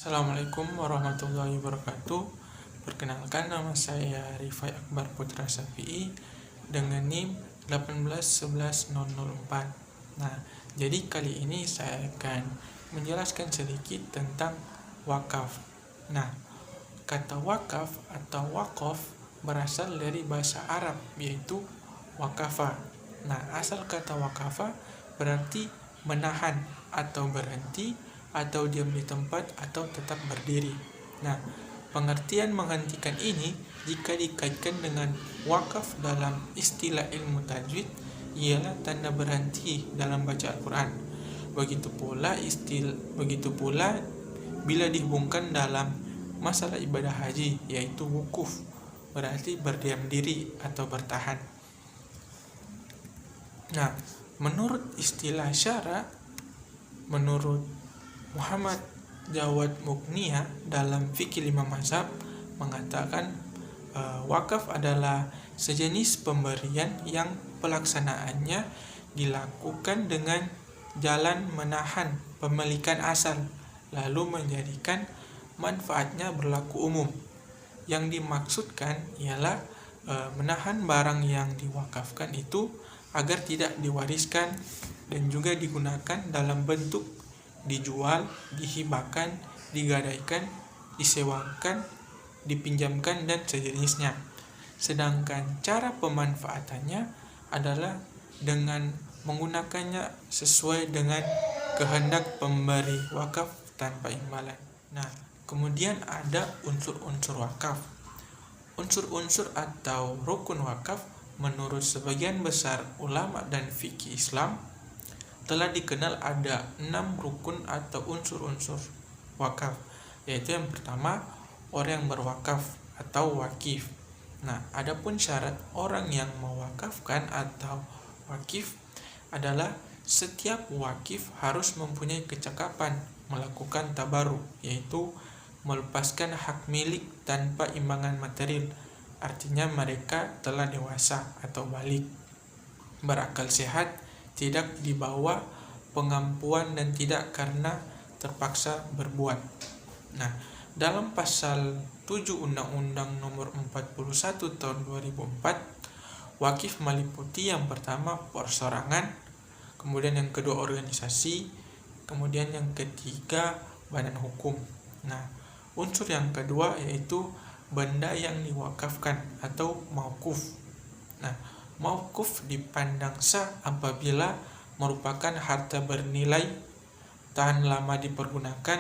Assalamualaikum warahmatullahi wabarakatuh. Perkenalkan, nama saya Rifai Akbar Putra Syafi'i dengan NIM 1811004. Nah, jadi kali ini saya akan menjelaskan sedikit tentang wakaf. Nah, kata wakaf atau wakof berasal dari bahasa Arab, yaitu wakafa. Nah, asal kata wakafa berarti menahan atau berhenti, atau diam di tempat, atau tetap berdiri. Nah, pengertian menghentikan ini jika dikaitkan dengan wakaf dalam istilah ilmu tajwid ialah tanda berhenti dalam baca Al-Quran. Begitu pula bila dihubungkan dalam masalah ibadah haji, yaitu wukuf, berarti berdiam diri atau bertahan. Nah, menurut istilah syara, menurut Muhammad Jawad Mughniya dalam Fikih 5 Mazhab mengatakan wakaf adalah sejenis pemberian yang pelaksanaannya dilakukan dengan jalan menahan pemilikan asal, lalu menjadikan manfaatnya berlaku umum. Yang dimaksudkan ialah menahan barang yang diwakafkan itu agar tidak diwariskan dan juga digunakan dalam bentuk dijual, dihibahkan, digadaikan, disewakan, dipinjamkan, dan sejenisnya. Sedangkan cara pemanfaatannya adalah dengan menggunakannya sesuai dengan kehendak pemberi wakaf tanpa imbalan. Nah, kemudian ada unsur-unsur wakaf. Unsur-unsur atau rukun wakaf menurut sebagian besar ulama dan fikih Islam telah dikenal ada 6 rukun atau unsur-unsur wakaf, yaitu yang pertama, orang yang berwakaf atau wakif. Nah, adapun syarat orang yang mewakafkan atau wakif adalah setiap wakif harus mempunyai kecakapan melakukan tabaruk, yaitu melepaskan hak milik tanpa imbangan material. Artinya mereka telah dewasa atau balik, berakal sehat, tidak dibawa pengampuan, dan tidak karena terpaksa berbuat. Nah, dalam pasal 7 Undang-Undang Nomor 41 Tahun 2004, wakif meliputi yang pertama persorangan, kemudian yang kedua organisasi, kemudian yang ketiga badan hukum. Nah, unsur yang kedua yaitu benda yang diwakafkan atau mauquf. Nah, mauquf dipandang sah apabila merupakan harta bernilai, tahan lama dipergunakan,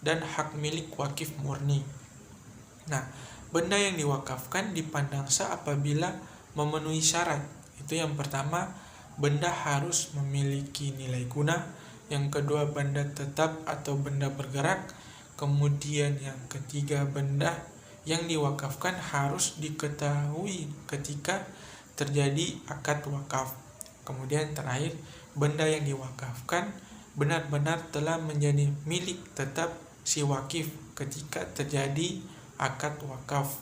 dan hak milik wakif murni. Nah, benda yang diwakafkan dipandang sah apabila memenuhi syarat. Itu yang pertama, benda harus memiliki nilai guna. Yang kedua, benda tetap atau benda bergerak. Kemudian yang ketiga, benda yang diwakafkan harus diketahui ketika terjadi akad wakaf. Kemudian terakhir, benda yang diwakafkan benar-benar telah menjadi milik tetap si wakif ketika terjadi akad wakaf.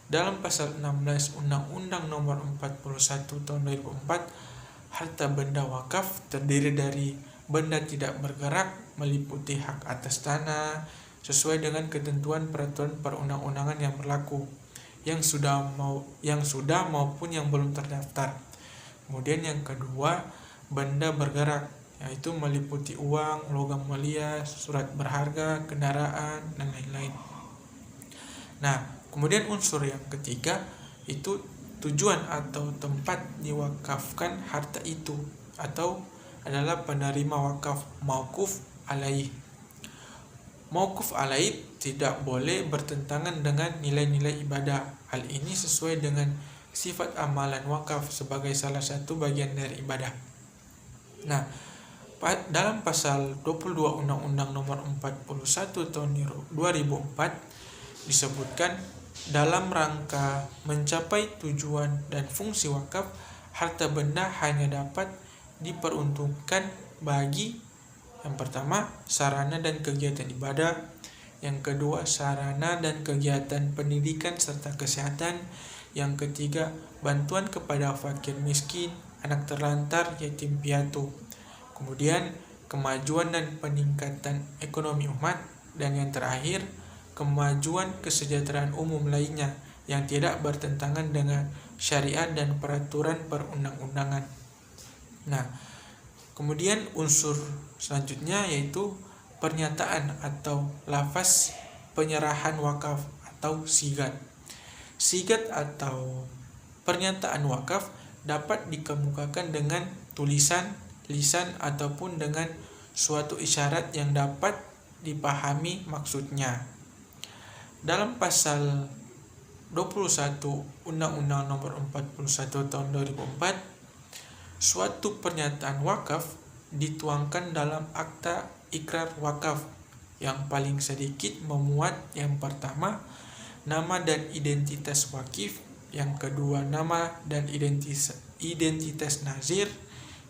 Dalam pasal 16 Undang-Undang Nomor 41 Tahun 2004, harta benda wakaf terdiri dari benda tidak bergerak meliputi hak atas tanah sesuai dengan ketentuan peraturan perundang-undangan yang berlaku, yang sudah maupun yang belum terdaftar. Kemudian yang kedua, benda bergerak, yaitu meliputi uang, logam mulia, surat berharga, kendaraan, dan lain-lain. Nah, kemudian unsur yang ketiga itu tujuan atau tempat diwakafkan harta itu, atau adalah penerima wakaf, mauquf alaih. Mauquf alaih tidak boleh bertentangan dengan nilai-nilai ibadah. Hal ini sesuai dengan sifat amalan wakaf sebagai salah satu bagian dari ibadah. Nah, dalam pasal 22 Undang-Undang Nomor 41 Tahun 2004 disebutkan, dalam rangka mencapai tujuan dan fungsi wakaf, harta benda hanya dapat diperuntukkan bagi yang pertama, sarana dan kegiatan ibadah. Yang kedua, sarana dan kegiatan pendidikan serta kesehatan. Yang ketiga, bantuan kepada fakir miskin, anak terlantar, yatim piatu. Kemudian, kemajuan dan peningkatan ekonomi umat. Dan yang terakhir, kemajuan kesejahteraan umum lainnya yang tidak bertentangan dengan syariat dan peraturan perundang-undangan. Nah, kemudian unsur selanjutnya yaitu pernyataan atau lafaz penyerahan wakaf atau sigat. Sigat atau pernyataan wakaf dapat dikemukakan dengan tulisan, lisan, ataupun dengan suatu isyarat yang dapat dipahami maksudnya. Dalam pasal 21 Undang-Undang Nomor 41 Tahun 2004, suatu pernyataan wakaf dituangkan dalam akta ikrar wakaf yang paling sedikit memuat yang pertama, nama dan identitas wakif, yang kedua nama dan identitas nazir,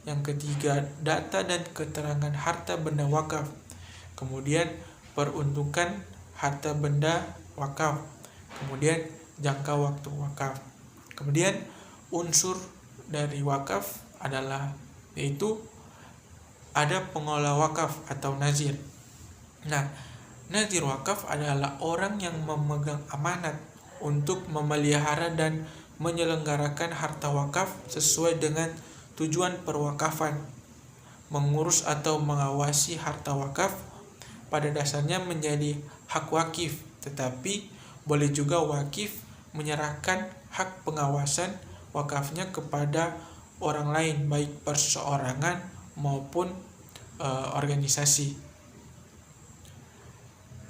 yang ketiga data dan keterangan harta benda wakaf, kemudian peruntukan harta benda wakaf, kemudian jangka waktu wakaf. Kemudian unsur dari wakaf adalah yaitu ada pengelola wakaf atau nazir. Nah, nazir wakaf adalah orang yang memegang amanat untuk memelihara dan menyelenggarakan harta wakaf sesuai dengan tujuan perwakafan. Mengurus atau mengawasi harta wakaf pada dasarnya menjadi hak wakif, tetapi boleh juga wakif menyerahkan hak pengawasan wakafnya kepada orang lain, baik perseorangan maupun organisasi.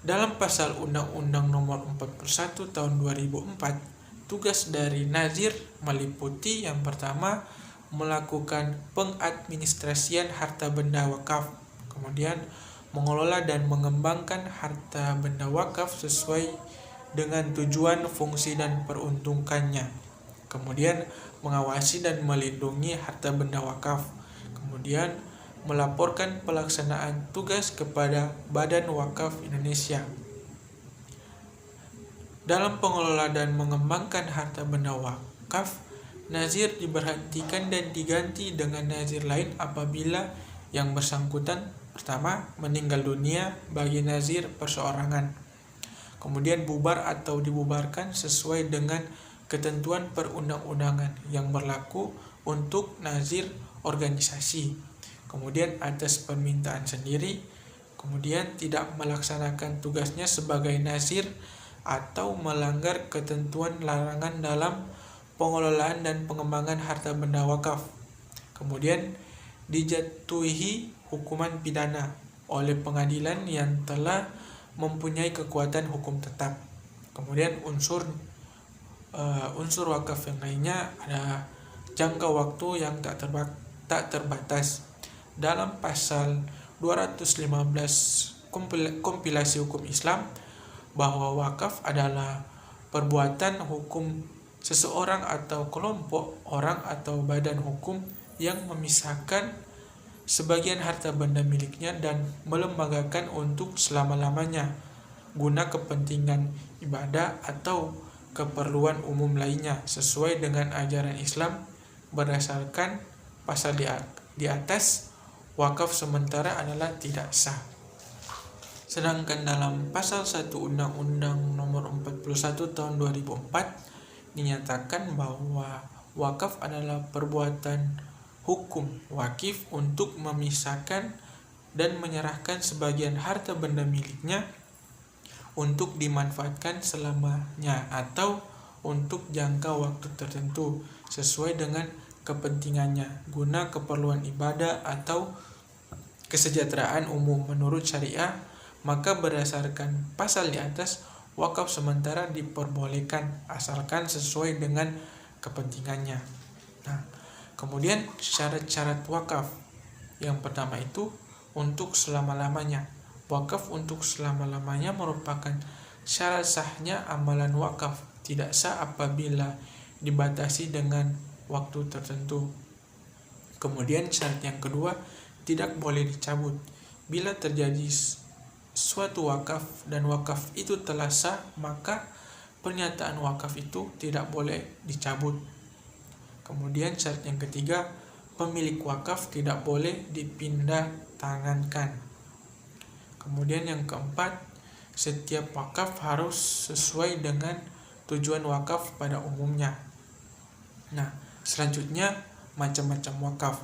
Dalam pasal Undang-Undang Nomor 41 Tahun 2004, tugas dari nazir meliputi yang pertama, melakukan pengadministrasian harta benda wakaf, kemudian mengelola dan mengembangkan harta benda wakaf sesuai dengan tujuan, fungsi, dan peruntukannya, kemudian mengawasi dan melindungi harta benda wakaf, kemudian melaporkan pelaksanaan tugas kepada Badan Wakaf Indonesia. Dalam pengelola dan mengembangkan harta benda wakaf, nazir diberhentikan dan diganti dengan nazir lain apabila yang bersangkutan pertama meninggal dunia bagi nazir perseorangan, kemudian bubar atau dibubarkan sesuai dengan ketentuan perundang-undangan yang berlaku untuk nazir organisasi, kemudian atas permintaan sendiri, kemudian tidak melaksanakan tugasnya sebagai nazir atau melanggar ketentuan larangan dalam pengelolaan dan pengembangan harta benda wakaf, kemudian dijatuhi hukuman pidana oleh pengadilan yang telah mempunyai kekuatan hukum tetap. Kemudian unsur wakaf yang lainnya ada jangka waktu yang tak terbatas. Dalam pasal 215 kompilasi hukum Islam, bahwa wakaf adalah perbuatan hukum seseorang atau kelompok orang atau badan hukum yang memisahkan sebagian harta benda miliknya dan melembagakan untuk selama-lamanya guna kepentingan ibadah atau keperluan umum lainnya sesuai dengan ajaran Islam. Berdasarkan pasal di atas, wakaf sementara adalah tidak sah. Sedangkan dalam pasal 1 Undang-Undang Nomor 41 Tahun 2004 dinyatakan bahwa wakaf adalah perbuatan hukum wakif untuk memisahkan dan menyerahkan sebagian harta benda miliknya untuk dimanfaatkan selamanya atau untuk jangka waktu tertentu sesuai dengan kepentingannya guna keperluan ibadah atau kesejahteraan umum menurut syariah. Maka berdasarkan pasal di atas, wakaf sementara diperbolehkan asalkan sesuai dengan kepentingannya. Nah, kemudian syarat-syarat wakaf. Yang pertama itu untuk selama-lamanya. Wakaf untuk selama-lamanya merupakan syarat sahnya amalan wakaf. Tidak sah apabila dibatasi dengan waktu tertentu. Kemudian syarat yang kedua, tidak boleh dicabut. Bila terjadi suatu wakaf dan wakaf itu telah sah, maka pernyataan wakaf itu tidak boleh dicabut. Kemudian syarat yang ketiga, pemilik wakaf tidak boleh dipindah tangankan. Kemudian yang keempat, setiap wakaf harus sesuai dengan tujuan wakaf pada umumnya. Nah, selanjutnya macam-macam wakaf.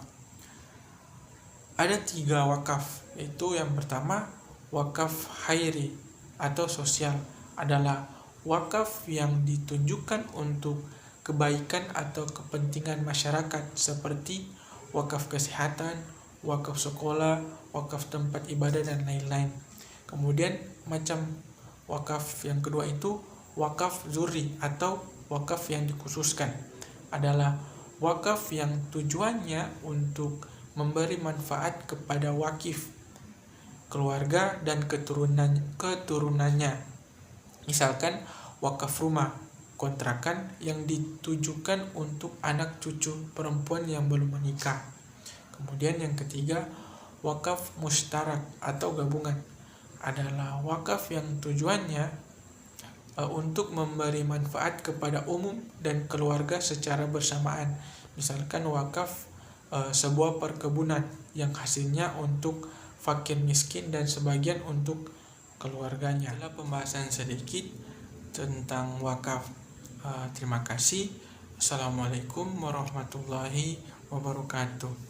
Ada 3 wakaf, yaitu yang pertama wakaf khairi atau sosial, adalah wakaf yang ditunjukkan untuk kebaikan atau kepentingan masyarakat seperti wakaf kesehatan, wakaf sekolah, wakaf tempat ibadah, dan lain-lain. Kemudian macam wakaf yang kedua itu wakaf zuri atau wakaf yang dikhususkan, adalah wakaf yang tujuannya untuk memberi manfaat kepada wakif, keluarga, dan keturunannya. Misalkan wakaf rumah, kontrakan yang ditujukan untuk anak cucu perempuan yang belum menikah. Kemudian yang ketiga, wakaf mustarak atau gabungan, adalah wakaf yang tujuannya untuk memberi manfaat kepada umum dan keluarga secara bersamaan. Misalkan wakaf sebuah perkebunan yang hasilnya untuk fakir miskin dan sebagian untuk keluarganya. Adalah pembahasan sedikit tentang wakaf. Terima kasih. Assalamualaikum warahmatullahi wabarakatuh.